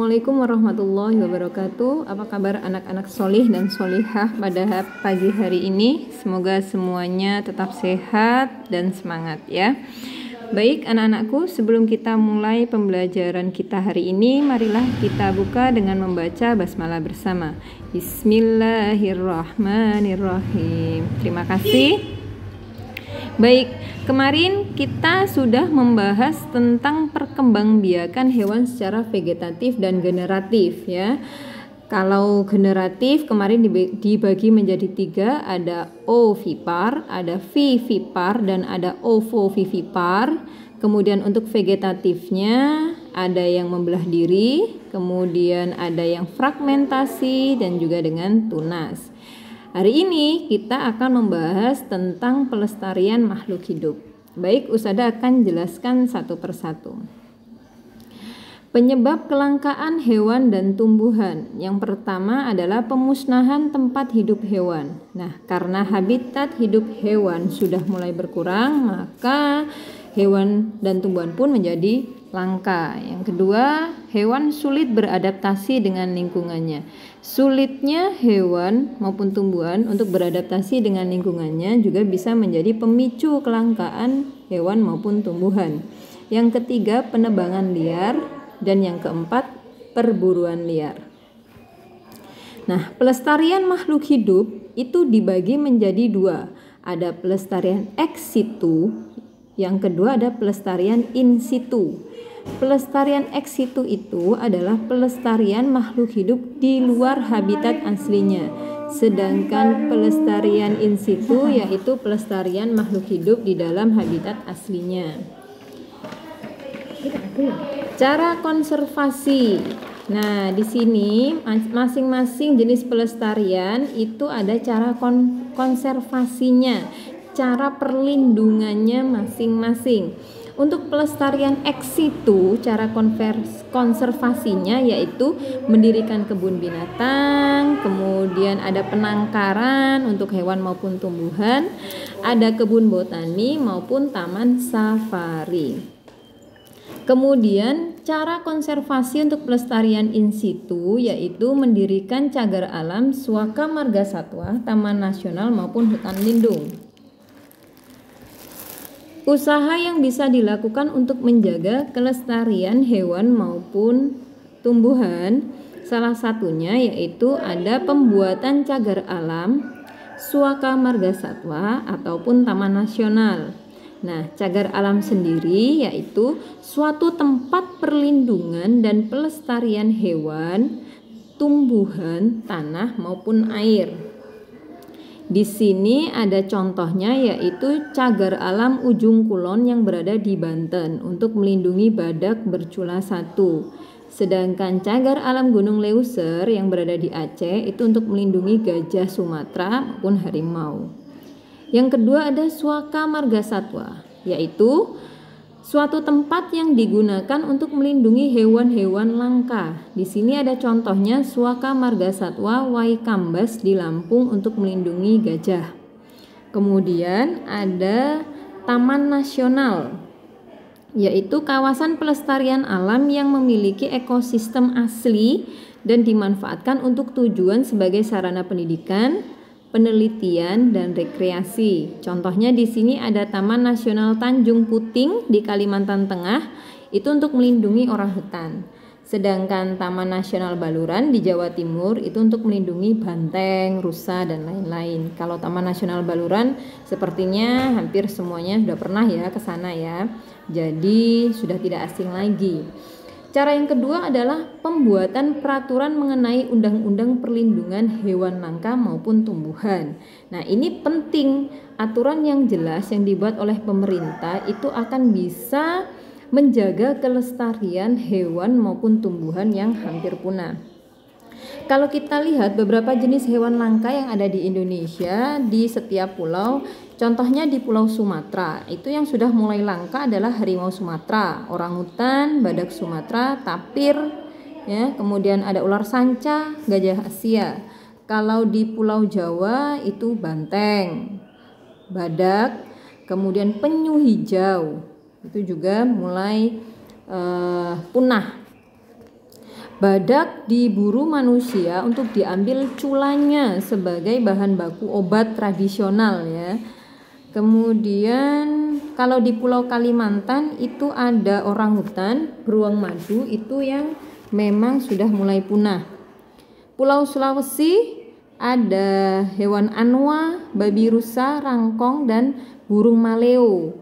Assalamualaikum warahmatullahi wabarakatuh. Apa kabar anak-anak solih dan solihah pada pagi hari ini? Semoga semuanya tetap sehat dan semangat ya. Baik anak-anakku, sebelum kita mulai pembelajaran kita hari ini, marilah kita buka dengan membaca basmalah bersama. Bismillahirrahmanirrahim. Terima kasih. Baik, kemarin kita sudah membahas tentang perkembangbiakan hewan secara vegetatif dan generatif ya. Kalau generatif kemarin dibagi menjadi 3, ada ovipar, ada vivipar, dan ada ovovivipar. Kemudian untuk vegetatifnya ada yang membelah diri, kemudian ada yang fragmentasi, dan juga dengan tunas. Hari ini kita akan membahas tentang pelestarian makhluk hidup. Baik, Ustadzah akan jelaskan satu persatu. Penyebab kelangkaan hewan dan tumbuhan. Yang pertama adalah pemusnahan tempat hidup hewan. Nah, karena habitat hidup hewan sudah mulai berkurang, maka hewan dan tumbuhan pun menjadi langka. Yang kedua, hewan sulit beradaptasi dengan lingkungannya. Sulitnya hewan maupun tumbuhan untuk beradaptasi dengan lingkungannya juga bisa menjadi pemicu kelangkaan hewan maupun tumbuhan. Yang ketiga, penebangan liar, dan yang keempat, perburuan liar. Nah, pelestarian makhluk hidup itu dibagi menjadi 2. Ada pelestarian ex situ, yang kedua ada pelestarian in situ. Pelestarian ex situ itu adalah pelestarian makhluk hidup di luar habitat aslinya. Sedangkan pelestarian in situ yaitu pelestarian makhluk hidup di dalam habitat aslinya. Cara konservasi. Nah, di sini masing-masing jenis pelestarian itu ada cara konservasinya, cara perlindungannya masing-masing. Untuk pelestarian ex situ, cara konservasinya yaitu mendirikan kebun binatang, kemudian ada penangkaran untuk hewan maupun tumbuhan, ada kebun botani maupun taman safari. Kemudian cara konservasi untuk pelestarian in situ yaitu mendirikan cagar alam, suaka marga satwa, taman nasional maupun hutan lindung. Usaha yang bisa dilakukan untuk menjaga kelestarian hewan maupun tumbuhan, salah satunya yaitu ada pembuatan cagar alam, suaka marga satwa ataupun taman nasional. Nah, cagar alam sendiri yaitu suatu tempat perlindungan dan pelestarian hewan, tumbuhan, tanah maupun air. Di sini ada contohnya yaitu cagar alam Ujung Kulon yang berada di Banten untuk melindungi badak bercula 1. Sedangkan cagar alam Gunung Leuser yang berada di Aceh itu untuk melindungi gajah Sumatera maupun harimau. Yang kedua ada suaka marga satwa, yaitu suatu tempat yang digunakan untuk melindungi hewan-hewan langka. Di sini ada contohnya suaka marga satwa Waikambas di Lampung untuk melindungi gajah. Kemudian ada taman nasional, yaitu kawasan pelestarian alam yang memiliki ekosistem asli dan dimanfaatkan untuk tujuan sebagai sarana pendidikan, penelitian dan rekreasi. Contohnya di sini ada Taman Nasional Tanjung Puting di Kalimantan Tengah, itu untuk melindungi orang hutan. Sedangkan Taman Nasional Baluran di Jawa Timur itu untuk melindungi banteng, rusa dan lain-lain. Kalau Taman Nasional Baluran sepertinya hampir semuanya sudah pernah ya ke sana ya. Jadi sudah tidak asing lagi. Cara yang kedua adalah pembuatan peraturan mengenai undang-undang perlindungan hewan langka maupun tumbuhan. Nah, ini penting, aturan yang jelas yang dibuat oleh pemerintah itu akan bisa menjaga kelestarian hewan maupun tumbuhan yang hampir punah. Kalau kita lihat beberapa jenis hewan langka yang ada di Indonesia di setiap pulau, contohnya di Pulau Sumatera, itu yang sudah mulai langka adalah harimau Sumatera, orangutan, badak Sumatera, tapir, ya, kemudian ada ular sanca, gajah Asia. Kalau di Pulau Jawa itu banteng, badak, kemudian penyu hijau, itu juga mulai punah. Badak diburu manusia untuk diambil culanya sebagai bahan baku obat tradisional ya. Kemudian kalau di Pulau Kalimantan itu ada orangutan, beruang madu itu yang memang sudah mulai punah. Pulau Sulawesi ada hewan anoa, babi rusa, rangkong, dan burung maleo.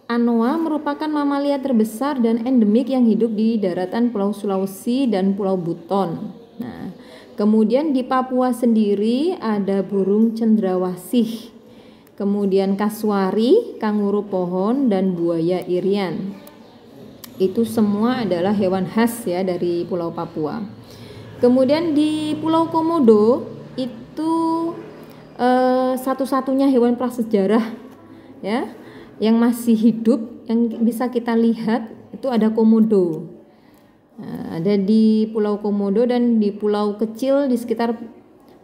Anoa merupakan mamalia terbesar dan endemik yang hidup di daratan Pulau Sulawesi dan Pulau Buton. Nah, kemudian di Papua sendiri ada burung cendrawasih, kemudian kasuari, kanguru pohon, dan buaya irian. Itu semua adalah hewan khas ya dari Pulau Papua. Kemudian di Pulau Komodo itu satu-satunya hewan prasejarah ya yang masih hidup yang bisa kita lihat itu ada komodo. Nah, ada di Pulau Komodo dan di pulau kecil di sekitar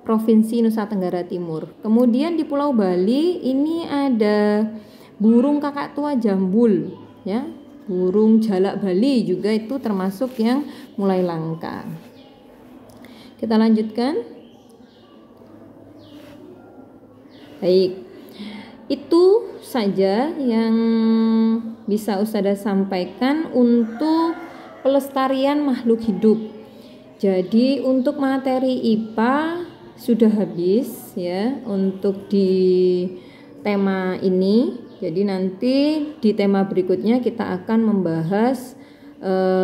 Provinsi Nusa Tenggara Timur. Kemudian di Pulau Bali ini ada burung kakak tua jambul ya. Burung jalak Bali juga itu termasuk yang mulai langka. Kita lanjutkan. Baik. Itu saja yang bisa Ustazah sampaikan untuk pelestarian makhluk hidup. Jadi untuk materi IPA sudah habis ya untuk di tema ini. Jadi nanti di tema berikutnya kita akan membahas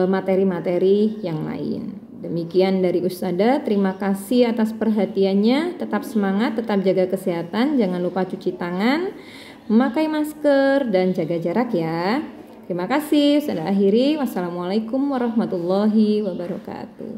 materi-materi yang lain. Demikian dari Ustazah, terima kasih atas perhatiannya. Tetap semangat, tetap jaga kesehatan, jangan lupa cuci tangan, memakai masker, dan jaga jarak ya. Terima kasih, Ustazah akhiri. Wassalamualaikum warahmatullahi wabarakatuh.